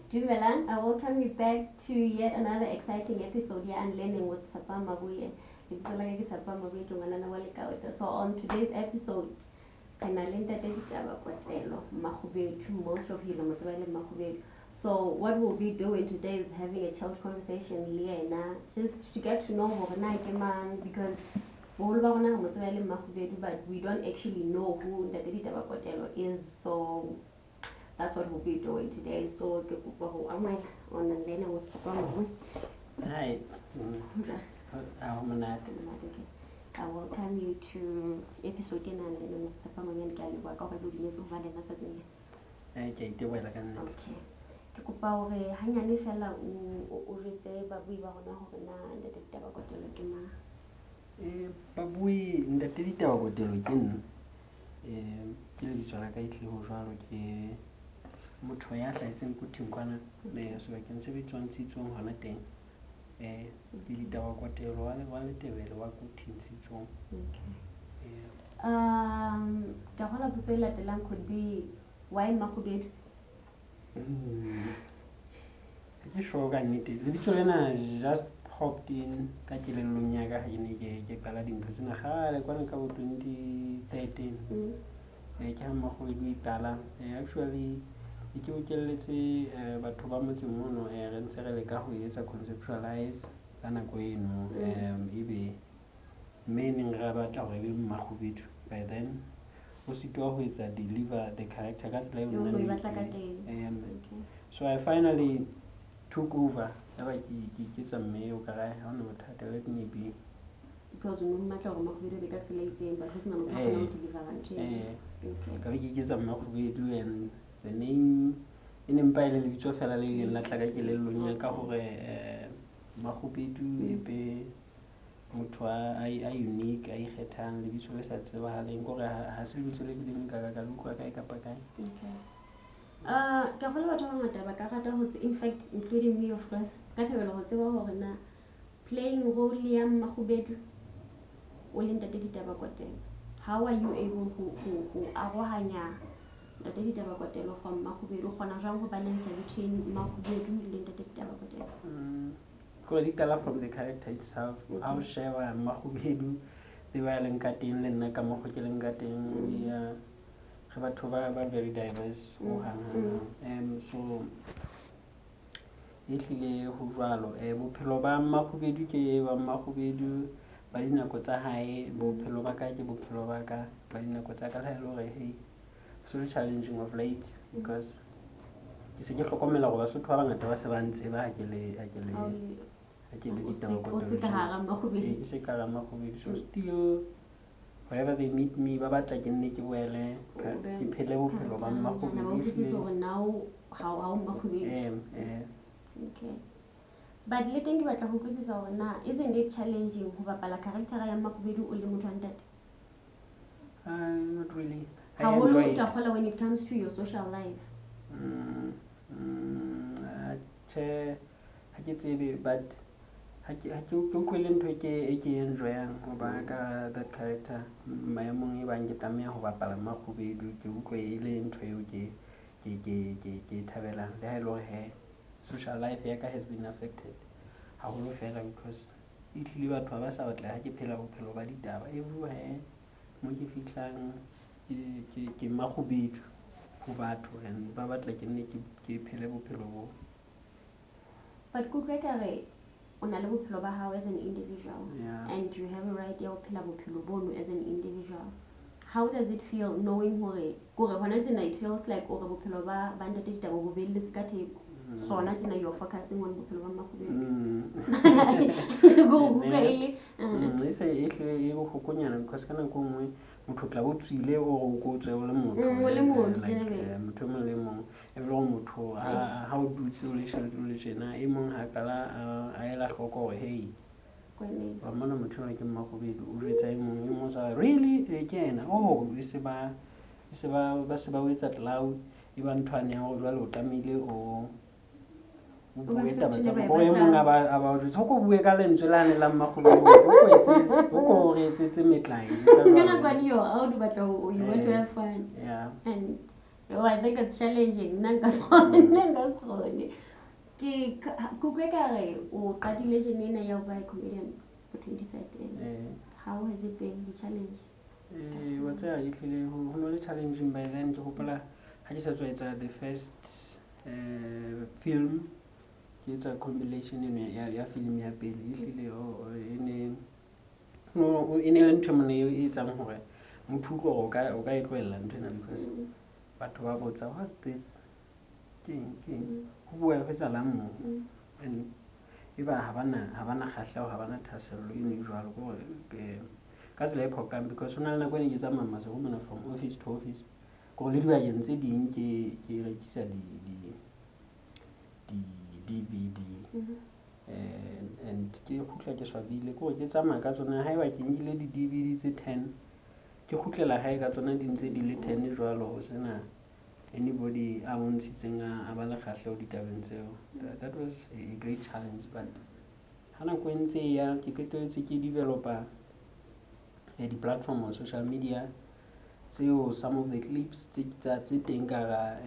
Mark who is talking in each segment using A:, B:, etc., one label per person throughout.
A: Dumelang, I welcome you back to yet another exciting episode here Unlearning with Ts'epang Maboee. So on today's episode, Makhubelu, most of you know Makhubelu. So what we'll be doing today is having a child conversation, just to get to know because but we don't actually know who Ndadedi is. So that's what we'll be doing today. So I'm on Unlearning with Ts'epang Maboee.
B: Hi.
A: I welcome you to episode 9 with Ts'epang Maboee.
B: Okay, ke wela ka nnete.
A: Okay. Ke kopa hore hanyane fela o retse babui ba rona hore na Ndadedi Tabakotelo ke mang.
B: Babui Ndadedi Tabakotelo ke nna. Ke lebitso la ka itle ho jwalo ke motho ya hlaetseng kuting kwana sebakeng se bitswang Ts'epang hona teng. Di Tabakotelo wa Letebele wa kuting Ts'epang.
A: Okay. Ka hola potso e latelang could be why Makhubelu?
B: Ke sure ka nnete lebitso lena just popped in ka kelellong ya ka ha ke qala dintho tsena gale kwana ka bo 2013. Ke ha Makhubelu itala actually ke bokelletse batho ba motseng mono re ntse re leka ho etsa conceptualize ka nako eno ebe meaning ra batla hore be Makhubelu by then o sitwa ho etsa deliver the character ka tsela e nna. So I finally took over ke tsamme o ka ra ha ona bothata let me be
A: Because no matter what Makhubelu be ka tsela e itseng but hosna mo kgona ho deliver
B: ka ke tsamme Makhubelu and the name in empire le bitso fela le ile la tlaka kelellong ya ka hore Makhubelu e be motho a unique a ikgethang le bitso le sa tsebahaleng gore ha se bitso le dileng ka lukwa kae kapa kae.
A: Ka gola batho ba ngata ba ka rata ho in fact including me of course ka thabela ho tseba hore na playing role ya Makhubelu o le Ndadedi Tabakotelo, how are you able to arohanya Ndadedi Tabakotelo from Makhubelu gona jwang go balance between Makhubelu le Ndadedi Tabakotelo?
B: From the character itself, how share Makhubelu the violent cutting le nna ka mo go ke leng ka teng ya ge batho ba very diverse o hang so ehlile ho jwalo bophelo ba Makhubelu ke ba Makhubelu ba dinako tsa hae bophelo ba ka ke bophelo ba ka ba dinako tsa ka la ile hore hey so challenging of late because ke se ke hlokomela gore Basotho ba bangata ba se ba ntse ba ke le Tabakotelo se ka Makhubelu so still wherever they meet me ba batla ke nne ke boele ke phele bophelo ba Makhubelu
A: now how Makhubelu. Okay. But letting batla go kwisisa hore na isn't it challenging ho bapala character ya Makhubelu o le motho wa ntate?
B: Not really.
A: How will you follow when it comes to your social life?
B: But I couldn't take a enjoying about that character. My among you and get a mere Makhubelu to into Tavella. The hello hair. Social life has been affected. How will feel because it live to us out like a pillow by the dab everywhere. Mojifitlang Makhubelu Kubato and Babat like a naked pillow.
A: But good record on a level how as an individual, and you have a right your pillow as an individual. How does it feel knowing it feels like Pilova banded over let's get it so not you're focusing on Pilova Makhubelu.
B: They say if you Hukunya because can go motho o tsile o go tswe o le motho everyone motho ha o dutse o le tshena e mong ha kala a ela goko hey ba mona motho ke Makhubelu o retsa e mong sa really le kena e se ba wetsa cloud e ba nthwane ya go jwalo tamile o bue taba tsa go e mong aba o tshoko bue ka lentswe la ne la Makhubelu o go retsetse metlai
A: kana kwani yo how do batla you want to have fun
B: yeah
A: and Oh, I think it's challenging. Nanga skhone. Ke kuke ka re o qadile jenena ya ba comedian for 2013. How has it been the challenge?
B: What's a little challenging by then ke hopola ha ke sa tswa etsa the first film ke etsa compilation ya film ya pele ehlile ene le ntho mone e etsang hore motho o ka e tlohella ntwena because batho ba botsa what this king ho bua ho etsalang mo and eba ha bana kgahleho ha bana thasello e jwalo go ka tsela e phokang because hona le nako e ke tsamaya go mona from office to office go le dibakeng tse ding ke rekisa di DVD and ke khutla ke swabile go ke tsamaya ka tsona ha eba ke nkile di DVD tse 10 ke khutlela hae ka tsona di ntse di le 10 jwalo ho sena anybody a bontshitseng a ba le kgahleho ditabeng tseo. That was a great challenge, but hana ko ntse ya ke qetelletse ke developer the platform on social media tseo some of the clips tse teng ka ga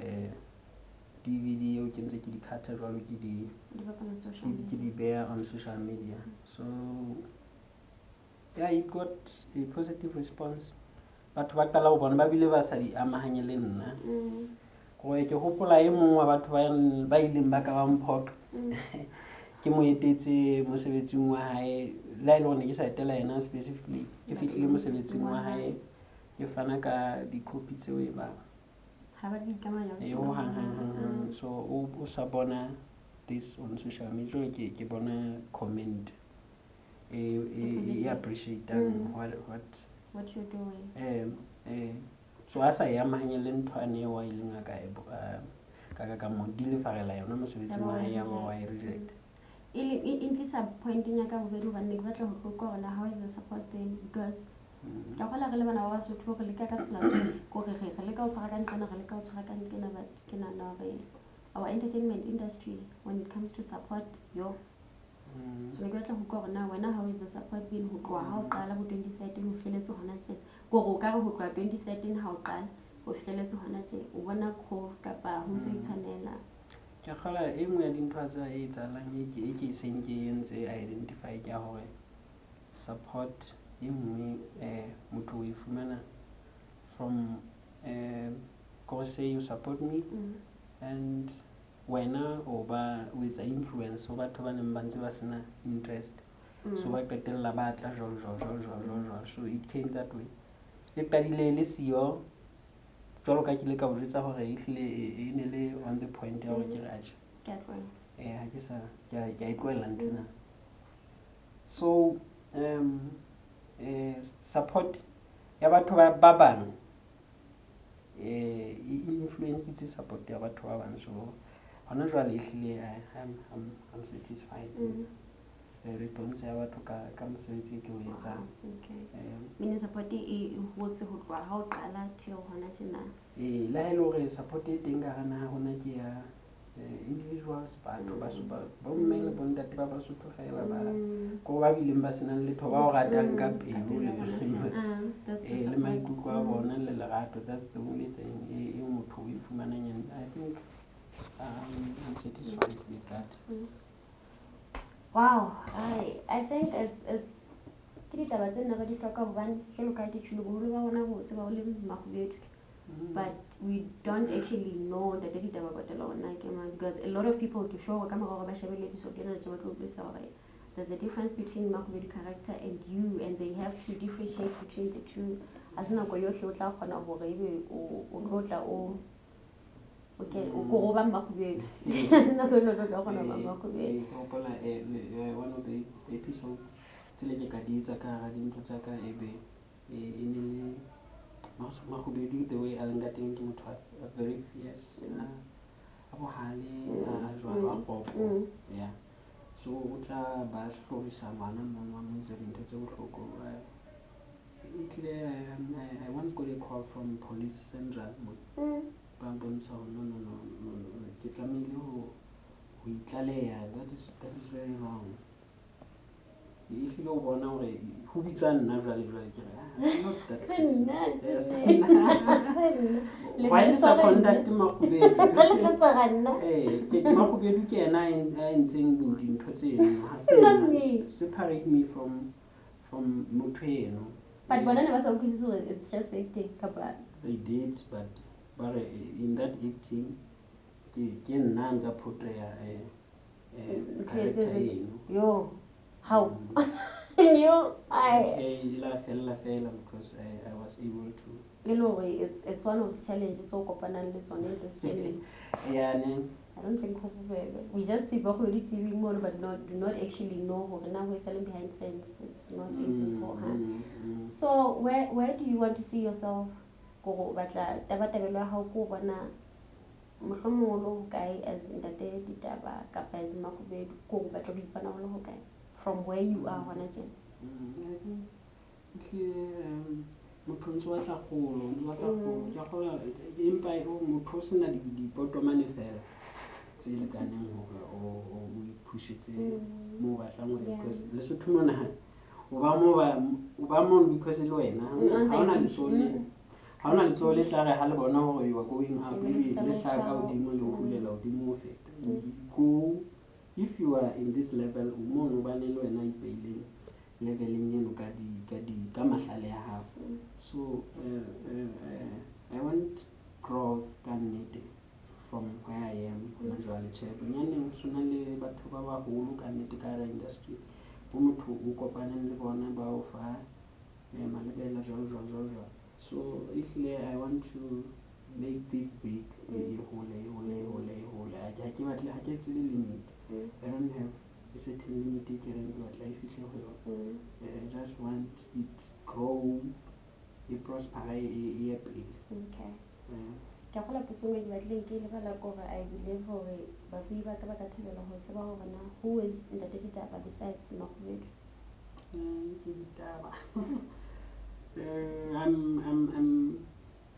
B: DVD o ke ntse ke di cutter jwalo ke di bear on social media. So yeah, it got a positive response. Batho ba qala go bona ba bile ba sa di amahanye le nna go ke hopola e mongwe wa batho ba ileng ba ka ba mphoqa ke mo etetse mosebetsing wa hae la ile gone ke sa etela yena specifically ke fihlile mosebetsing wa hae ke fana ka di-copy tseo e ba
A: ha ba di kamanya
B: so o sa bona this on social media ke bona comment e appreciate
A: what you're doing.
B: So asa ya mahanye le nthwane wa ileng ka mo dile farela yona mosebetsi wa hae ya ba wa reject
A: in tlisa pointing ya ka bobedi ba ne ba tla go gona how is the support then because ka gola re le bana ba Basotho re le ka tsela go re le ka o tshwara ka ntlana re le ka o tshwara ka ntlana but ke na na our entertainment industry when it comes to support so ke batla go gona wena how is the support been ho tloa ha o qala go 2013 ho feletse hona tse go go ka re ho tloa 2013 ha o qala ho feletse hona tse o bona go kapa ho ntse itshwanela
B: ke khala e nngwe ya dintho tsa e tsalang e ke seng ke entse identify ka hore support e nngwe motho o ifumana from go say you support me and wena o ba with influence o batho ba neng ba ntse ba sena interest so ba qetella ba tla jol so it came that way e qadile le sio jwalo ka ke le ka o jwetsa hore e hlile e ne le on the point ya hore ke raje ha ke sa ke a tloela ntena so support ya batho ba bang influence tse support ya batho ba bang so hona jwale ehlile I'm satisfied response ya batho ka mosebetsi ke o etsang
A: mini support e hotse ho tloa ha o qala till hona tjena
B: la ile hore support e teng ka hana hona ke ya individuals batho ba supa ba mmele bontate ba Basotho fela ba go ba bileng ba sena le tho ba o ratang ka pelo le maikutlo a bona le lerato that's the only thing e motho o ifumanang and I think I'm satisfied with that.
A: Wow, I think it's ditaba tse nna ba di hloka hobane jalo ka ke tshilo go le ba bona go tseba o le Makhubelu but we don't actually know that ditaba ba tla ona ke ma because a lot of people to show ka mara ba shebele episode ena tse ba tlo bua hore there's a difference between Makhubelu character and you and they have to differentiate between the two asina go yohle o tla kgona hore ebe o tlotla o okay o go ba Makhubelu asina go lo tla kgona ba Makhubelu
B: one of the episodes tsele ke ka di etsa ka ga dintlo tsa ka ebe e ne le Makhubelu the way a lenga teng ke motho a very fierce a bohale a jwa a popo yeah so o tla ba hlorisa ngwana mongwe mo ntse dintho tse bohloko I once got a call from police central ba bontsha no ke tlamehile ho itlaleya that is very wrong if you don't want to who be trying not really ke re not that why le sa contact Makhubelu Makhubelu ke ena a entseng dintho tseno ha se separate me from motho eno.
A: But bona ne ba sa utlwisisa hore it's just acting kapa
B: they did, but in that acting ke nna ntsa portray character eno.
A: Yo, how? You,
B: la fela because I was able to.
A: You know, it's one of the challenges of Kopanang on this journey.
B: Yeah, ne.
A: I don't think we just see Makhubelu TV more, but do not actually know who the number is selling behind scenes. It's not easy for her. So where do you want to see yourself go? But tabatabelo how go bana mohlomolo guy as in the day ditaba kapa as Makhubelu go batlo dipana ho kae from where you are hona tjena.
B: Motho ntse wa tla golo ja gola empa motho sena dipotomane fela tse le kaneng hore o ipushetse mo batlang hore because le so thumona o ba mo because le wena ha ona le tsole tla re ha le bona hore you are going up le tla ka odimo le hulela odimo feta go if you are in this level o mo no ba le wena ipeileng leveling eno ka mahlale ya hao. So I want growth kannete from where I am hona jwale tjhe bonyane sona le batho ba baholo kannete ka ra industry bo motho o kopaneng le bona ba o fa malebela jwalo. So if I want to make this big hole ha ke batle ha ke tsele limit. I don't have a certain limit ke reng ke batla e fihle ho yona. I just want it grow, it prosper, e pele.
A: Okay. Ke gola putsong e batleng ke le bala gore I believe hore ba bui ba ka thibela ho tseba hore na who is in the ditaba besides Makhubelu.
B: Ditaba.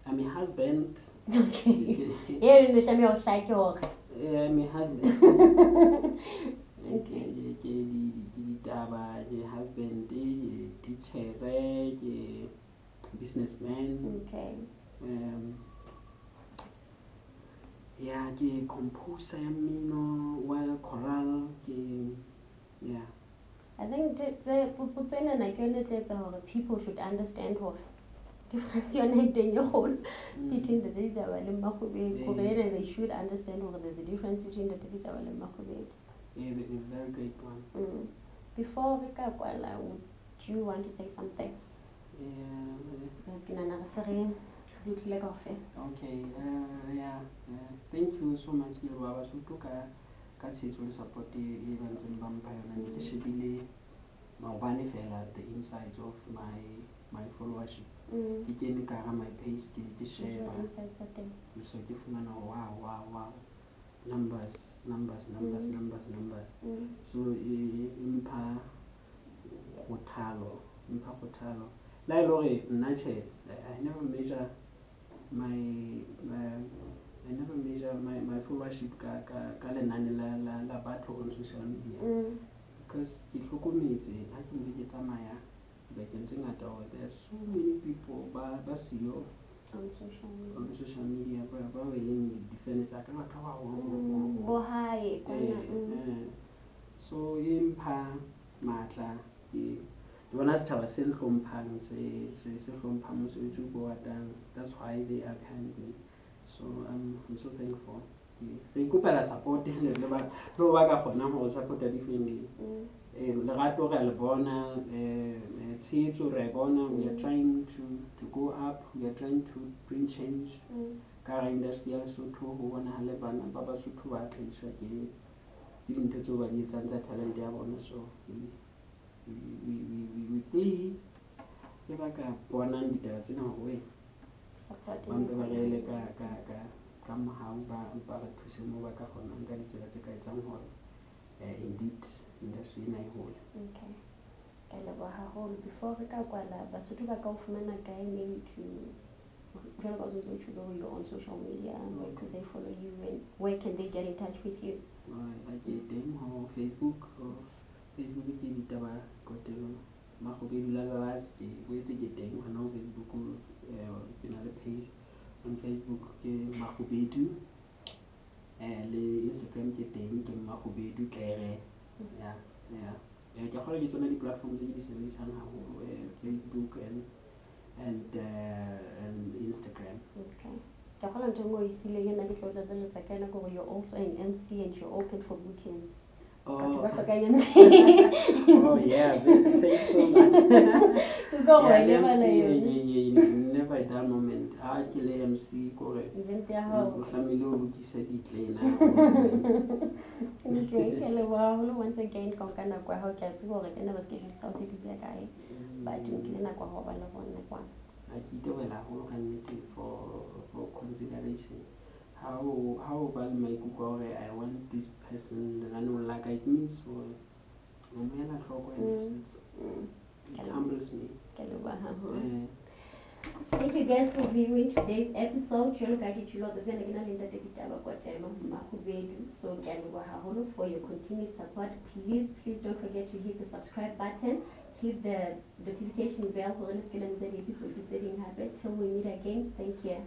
B: I'm a husband.
A: Okay. Yeah, le tla me o hlake hore.
B: I'm a husband. Okay. Ditaba, ke husband, teacher, ke businessman.
A: Okay.
B: Yeah, ke composer ya mmino wa choral yeah.
A: I think putswena na ke yone tletsa hore people should understand hore difference yona teng e hole between the ditaba le Makhubelu gore they should understand hore there's a difference between the ditaba le Makhubelu.
B: Yeah, a very great one.
A: Before we go, would you want to say something?
B: Okay, yeah. Thank you so much, Baba. So took a support events in Vampire and Shibili Maboee fell at the insides of my followership. Again, my page, the share. So give wow. Numbers. So impa hotalo. Like Lori, nature. I never measure my followership ka lenane la batho on social media. Because it means I can see it samaya. They can sing at all. There are so many people ba CEO on social media ba willing defend it so impa matla ke bona se thaba se hlomphang se hlomphang mosebetsi o bo watang. That's why they are behind me. So I'm so thankful. Re ikopela support le ba ka kgona ho support differently. Lerato re le bona tshetso re bona we are trying to go up, we are trying to bring change ka industry ya Lesotho ho bona le bana ba Basotho ba tliswa ke dintho tse ba di etsang tsa talent ya bona. So we play le ba ka bona ditaba tsena hore
A: support
B: ba ba rele ka mahau ba re thuse mo ba ka kgona nka ditsela tse ka etsang hore indeed industry na e hole.
A: Okay. Before we go, Basotho ba ka o fumana kae maybe to you're on social media, where could they follow you and where can they get in touch with you?
B: I get them on Facebook ke ditaba kotelo Makhubelu Lazarus ke boetse ke teng hona ho Facebook ke na le page on Facebook ke Makhubelu, le Instagram ke teng ke Makhubelu Claire. Yeah. Ke kgolwa ke tsona di-platform tse ke di sebedisang haholo, Facebook and Instagram.
A: Okay. Ke kgolwa ntho engwe o e sileng nna ke tlo tlatseletsa ka yona gore you're also an MC and you're open for bookings.
B: Oh,
A: MC.
B: oh yeah, thank you so much. Never a dull moment. Ke le MC kore
A: Event ya hao.
B: o tlamehile o lokisa di-claim.
A: Okay, ke leboha haholo once again ka nka nako ya hao, ke a tseba hore ke nna ba schedule sa o se dutse kae, but nkile nako ya ho ba le bona kwana.
B: Ke itebela haholo ka nnete for consideration. How ba le maikutlo hore I want this person lenaneong la ka, it means for mamela hloko, and it humbles me.
A: Ke leboha haholo. Thank you guys for viewing today's episode. Jwalo ka ke tshilo tse nna ke na le ntate ditaba kwa tsema Makhubelu. So ke a leboha haholo for your continued support. Please don't forget to hit the subscribe button, hit the notification bell for the next episode. Till we meet again, thank you.